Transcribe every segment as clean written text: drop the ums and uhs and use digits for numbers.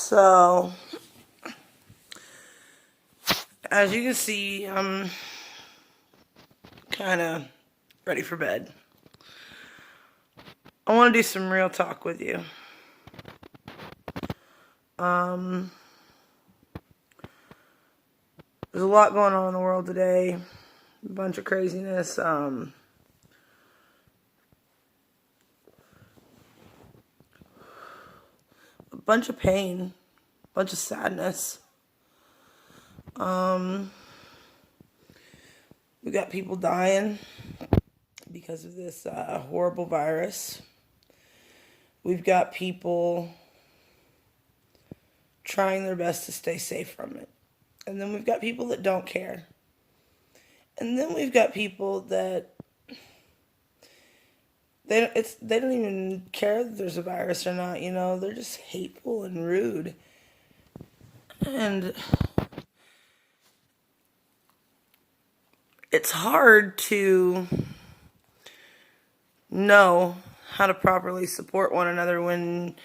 So, as you can see, I'm kind of ready for bed. I want to do some real talk with you. There's a lot going on in the world today. A bunch of craziness. A bunch of pain. A bunch of sadness. We got people dying because of this horrible virus. We've got people trying their best to stay safe from it. And then we've got people that don't care. And then we've got people that they don't even care that there's a virus or not, you know. They're just hateful and rude. And it's hard to know how to properly support one another when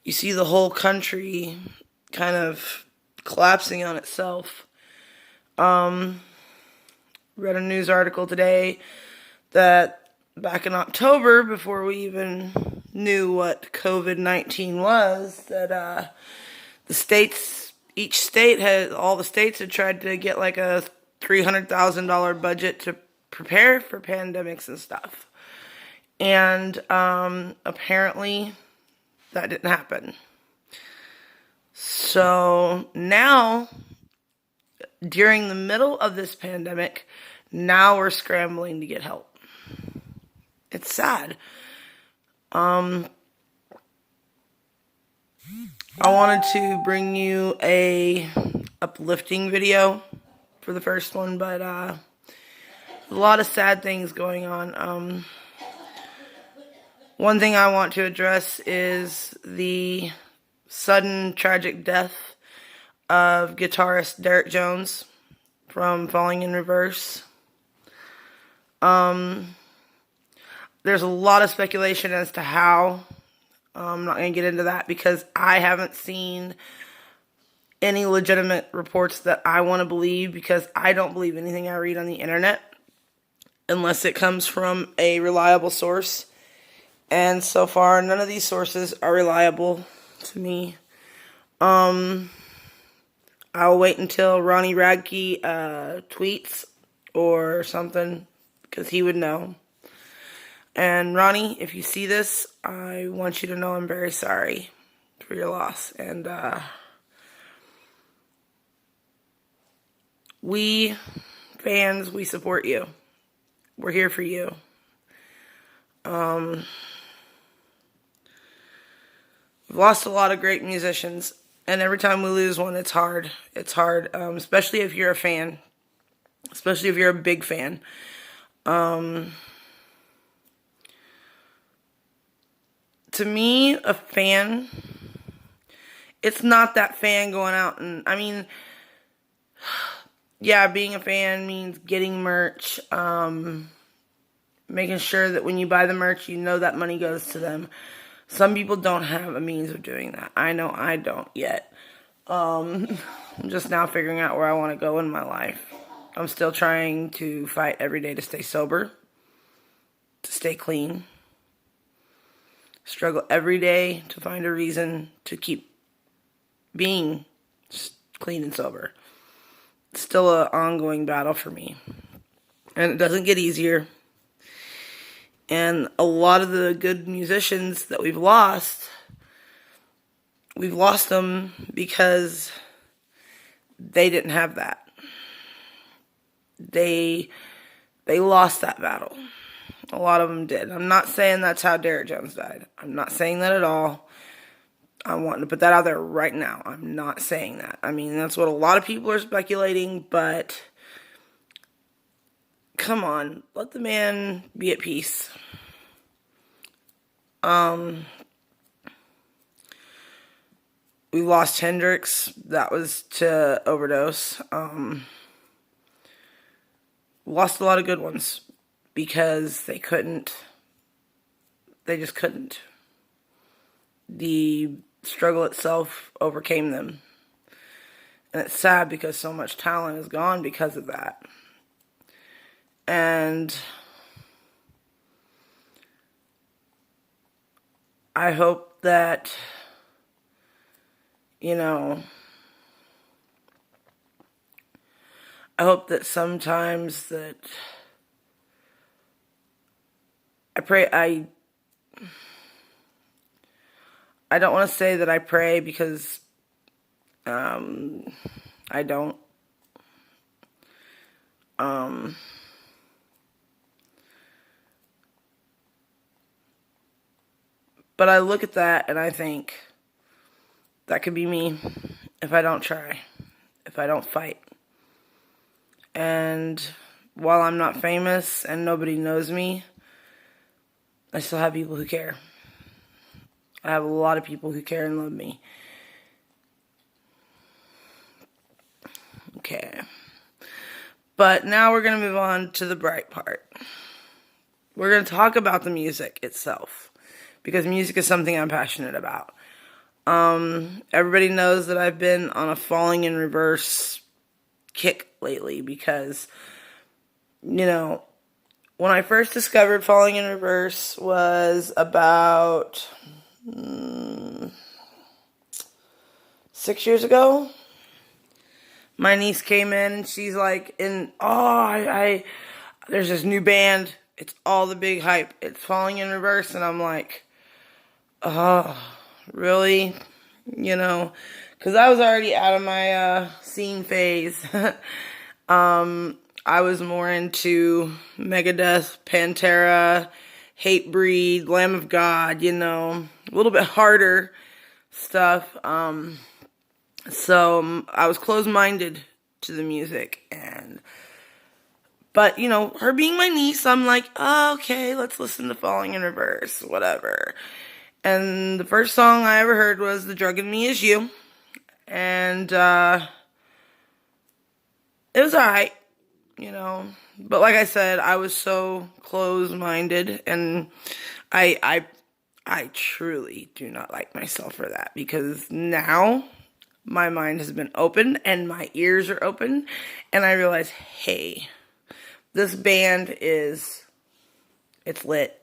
you see the whole country kind of collapsing on itself. Read a news article today that back in October, before we even knew what COVID-19 was, that all the states had tried to get like a $300,000 budget to prepare for pandemics and stuff. And apparently that didn't happen. So now, during the middle of this pandemic, now we're scrambling to get help. It's sad. I wanted to bring you a uplifting video for the first one, but a lot of sad things going on. One thing I want to address is the sudden tragic death of guitarist Derek Jones from Falling in Reverse. There's a lot of speculation as to how. I'm not going to get into that because I haven't seen any legitimate reports that I want to believe, because I don't believe anything I read on the internet unless it comes from a reliable source. And so far, none of these sources are reliable to me. I'll wait until Ronnie Radke tweets or something, because he would know. And Ronnie, if you see this, I want you to know I'm very sorry for your loss. And we fans, we support you. We're here for you. We've lost a lot of great musicians, and every time we lose one, it's hard. It's hard, especially if you're a fan, especially if you're a big fan. To me, a fan, it's not that fan going out and, I mean, yeah, being a fan means getting merch, making sure that when you buy the merch, you know that money goes to them. Some people don't have a means of doing that. I know I don't yet. I'm just now figuring out where I want to go in my life. I'm still trying to fight every day to stay sober, to stay clean. Struggle every day to find a reason to keep being clean and sober. It's still an ongoing battle for me. And it doesn't get easier. And a lot of the good musicians that we've lost them because they didn't have that. They lost that battle. A lot of them did. I'm not saying that's how Derek Jones died. I'm not saying that at all. I want to put that out there right now. I'm not saying that. I mean, that's what a lot of people are speculating, but come on, let the man be at peace. We lost Hendrix. That was to overdose. Lost a lot of good ones because they just couldn't. The struggle itself overcame them. And it's sad because so much talent is gone because of that. And I hope that, I hope that sometimes that I pray, I don't want to say that I pray because I don't. But I look at that and I think that could be me if I don't try, if I don't fight. And while I'm not famous and nobody knows me, I still have people who care. I have a lot of people who care and love me. Okay. But now we're going to move on to the bright part. We're going to talk about the music itself, because music is something I'm passionate about. Everybody knows that I've been on a Falling in Reverse kick lately because, when I first discovered Falling in Reverse was about 6 years ago. My niece came in and she's like, there's this new band. It's all the big hype. It's Falling in Reverse. And I'm like, oh, really? Because I was already out of my scene phase. I was more into Megadeth, Pantera, Hatebreed, Lamb of God, a little bit harder stuff. So I was closed-minded to the music. But, her being my niece, I'm like, oh, okay, let's listen to Falling in Reverse, whatever. And the first song I ever heard was The Drug in Me Is You. And it was alright, But like I said, I was so close-minded. And I truly do not like myself for that. Because now my mind has been opened and my ears are open. And I realize, hey, this band it's lit.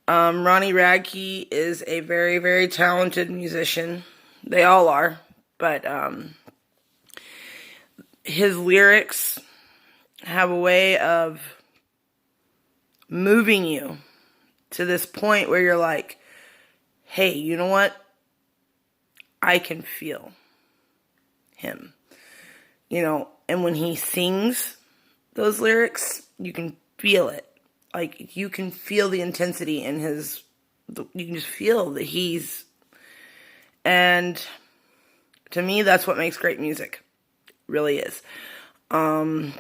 Ronnie Radke is a very, very talented musician. They all are. But his lyrics have a way of moving you to this point where you're like, hey, you know what? I can feel him. And when he sings those lyrics, you can feel it. Like, you can feel the intensity in you can just feel that and to me, that's what makes great music. It really is. And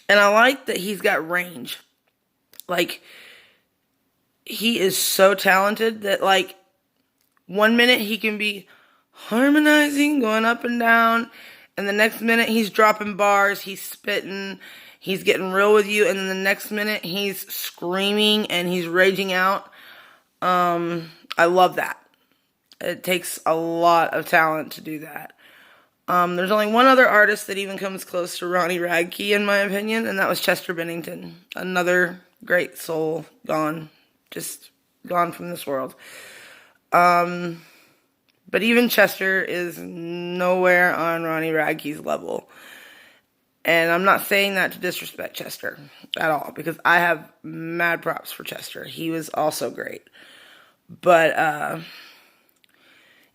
I like that he's got range. Like, he is so talented that, like, 1 minute he can be harmonizing, going up and down, and the next minute he's dropping bars, he's spitting, he's getting real with you, and then the next minute he's screaming and he's raging out. I love that. It takes a lot of talent to do that. There's only one other artist that even comes close to Ronnie Radke, in my opinion, and that was Chester Bennington. Another great soul gone from this world. But even Chester is nowhere on Ronnie Radke's level. And I'm not saying that to disrespect Chester at all, because I have mad props for Chester. He was also great. But,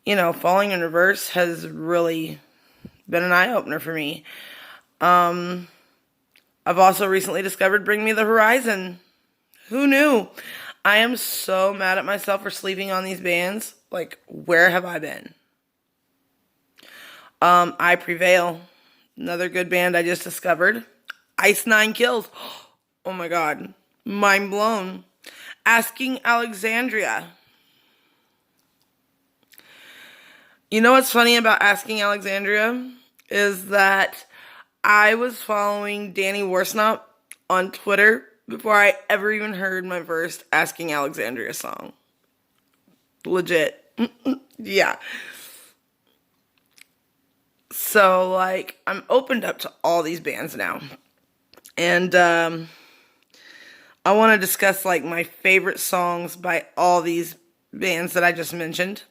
Falling in Reverse has really been an eye-opener for me. I've also recently discovered Bring Me the Horizon. Who knew? I am so mad at myself for sleeping on these bands. Like, where have I been? I Prevail. Another good band I just discovered. Ice Nine Kills. Oh my god. Mind blown. Asking Alexandria. You know what's funny about Asking Alexandria? Is that I was following Danny Worsnop on Twitter before I ever even heard my first Asking Alexandria song. Legit. Yeah. So, like, I'm opened up to all these bands now. And I want to discuss, like, my favorite songs by all these bands that I just mentioned.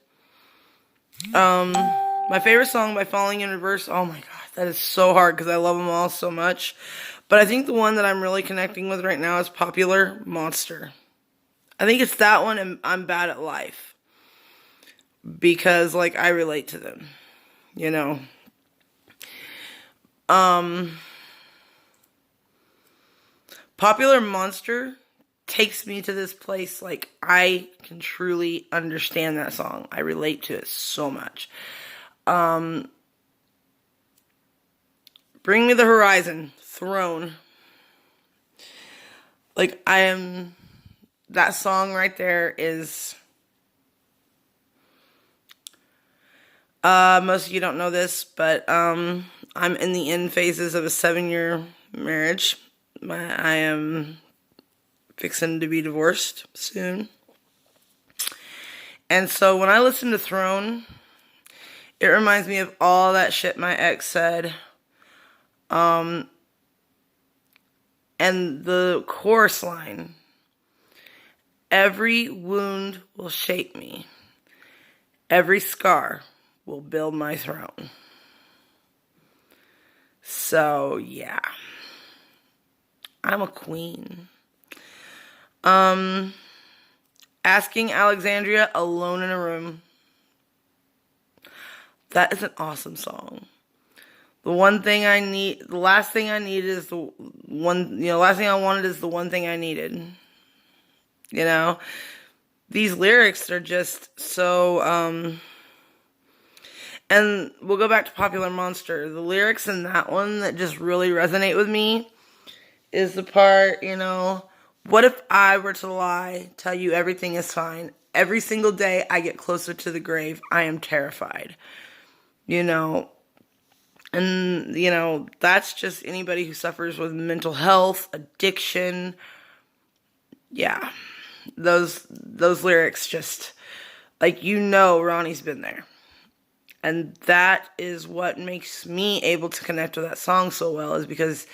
My favorite song by Falling in Reverse, oh my god, that is so hard because I love them all so much. But I think the one that I'm really connecting with right now is Popular Monster. I think it's that one, and I'm Bad at Life. Because, like, I relate to them. You know? Popular Monster takes me to this place, like, I can truly understand that song. I relate to it so much. Bring Me the Horizon, Throne. Like, that song right there is, most of you don't know this, but, I'm in the end phases of a 7-year marriage. I am fixing to be divorced soon. And so when I listen to Throne, it reminds me of all that shit my ex said. And the chorus line, every wound will shape me. Every scar will build my throne. So, yeah. I'm a queen. Asking Alexandria, Alone in a Room. That is an awesome song. The last thing I need is the one, last thing I wanted is the one thing I needed. You know? These lyrics are just so, and we'll go back to Popular Monster. The lyrics in that one that just really resonate with me is the part, what if I were to lie, tell you everything is fine? Every single day I get closer to the grave, I am terrified. And, that's just anybody who suffers with mental health, addiction. Yeah. Those lyrics just, like, Ronnie's been there. And that is what makes me able to connect with that song so well, is because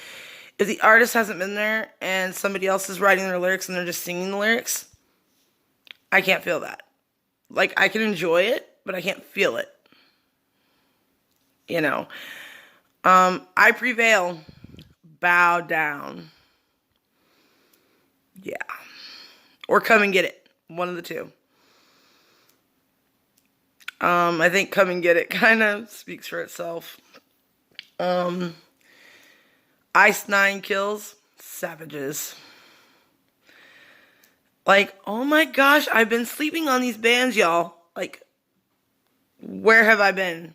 if the artist hasn't been there and somebody else is writing their lyrics and they're just singing the lyrics, I can't feel that. Like, I can enjoy it, but I can't feel it. I Prevail, Bow Down. Yeah. Or Come and Get It. One of the two. I think Come and Get It kind of speaks for itself. Ice Nine Kills, Savages. Like, oh my gosh, I've been sleeping on these bands, y'all. Like, where have I been?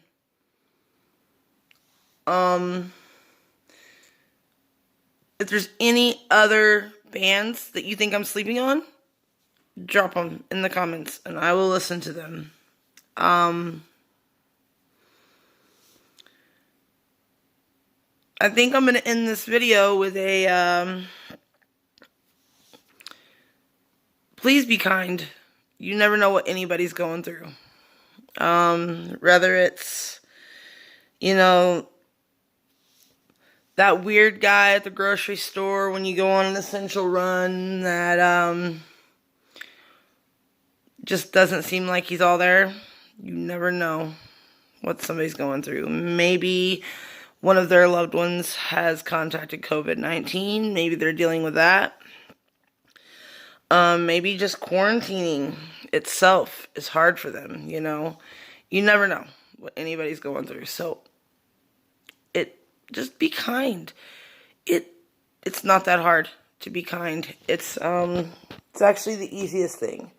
If there's any other bands that you think I'm sleeping on, drop them in the comments and I will listen to them. I think I'm going to end this video with a, please be kind. You never know what anybody's going through. Whether it's, that weird guy at the grocery store when you go on an essential run that, just doesn't seem like he's all there. You never know what somebody's going through. Maybe one of their loved ones has contracted COVID-19. Maybe they're dealing with that. Maybe just quarantining itself is hard for them, You never know what anybody's going through. So, just be kind. It's not that hard to be kind. It's actually the easiest thing.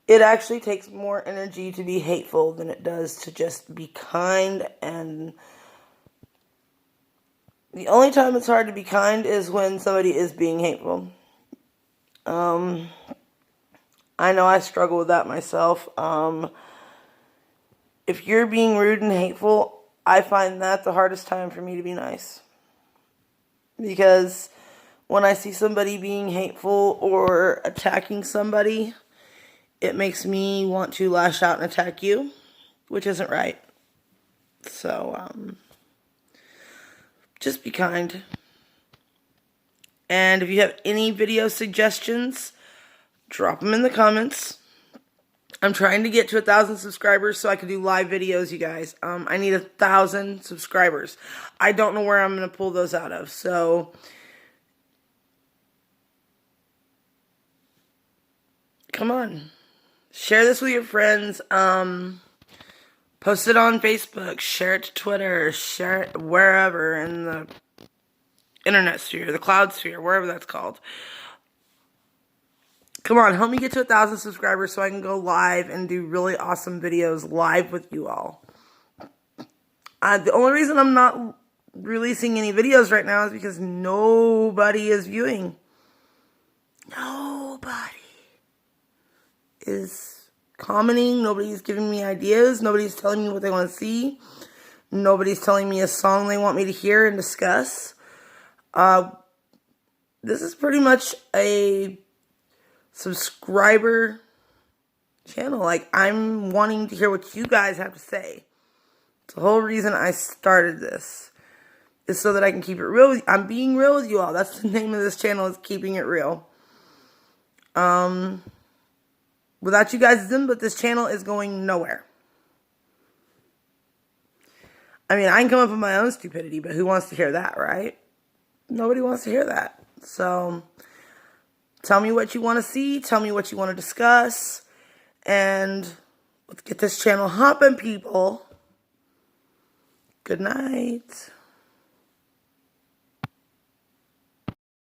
It actually takes more energy to be hateful than it does to just be kind, and the only time it's hard to be kind is when somebody is being hateful. I know I struggle with that myself. If you're being rude and hateful, I find that the hardest time for me to be nice. Because when I see somebody being hateful or attacking somebody, it makes me want to lash out and attack you, which isn't right. So, just be kind. And if you have any video suggestions, drop them in the comments. I'm trying to get to 1,000 subscribers so I can do live videos, you guys. I need 1,000 subscribers. I don't know where I'm going to pull those out of. So, come on. Share this with your friends. Post it on Facebook. Share it to Twitter. Share it wherever in the internet sphere, the cloud sphere, wherever that's called. Come on, help me get to 1,000 subscribers so I can go live and do really awesome videos live with you all. The only reason I'm not releasing any videos right now is because nobody is viewing. Nobody is commenting. Nobody's giving me ideas. Nobody's telling me what they want to see. Nobody's telling me a song they want me to hear and discuss. This is pretty much a subscriber channel. Like, I'm wanting to hear what you guys have to say. It's the whole reason I started this, is so that I can keep it real. I'm being real with you all. That's the name of this channel, is Keeping It Real. Without you guys' input, this channel is going nowhere. I mean, I can come up with my own stupidity, but who wants to hear that, right? Nobody wants to hear that. So, tell me what you want to see. Tell me what you want to discuss. And let's get this channel hopping, people. Good night.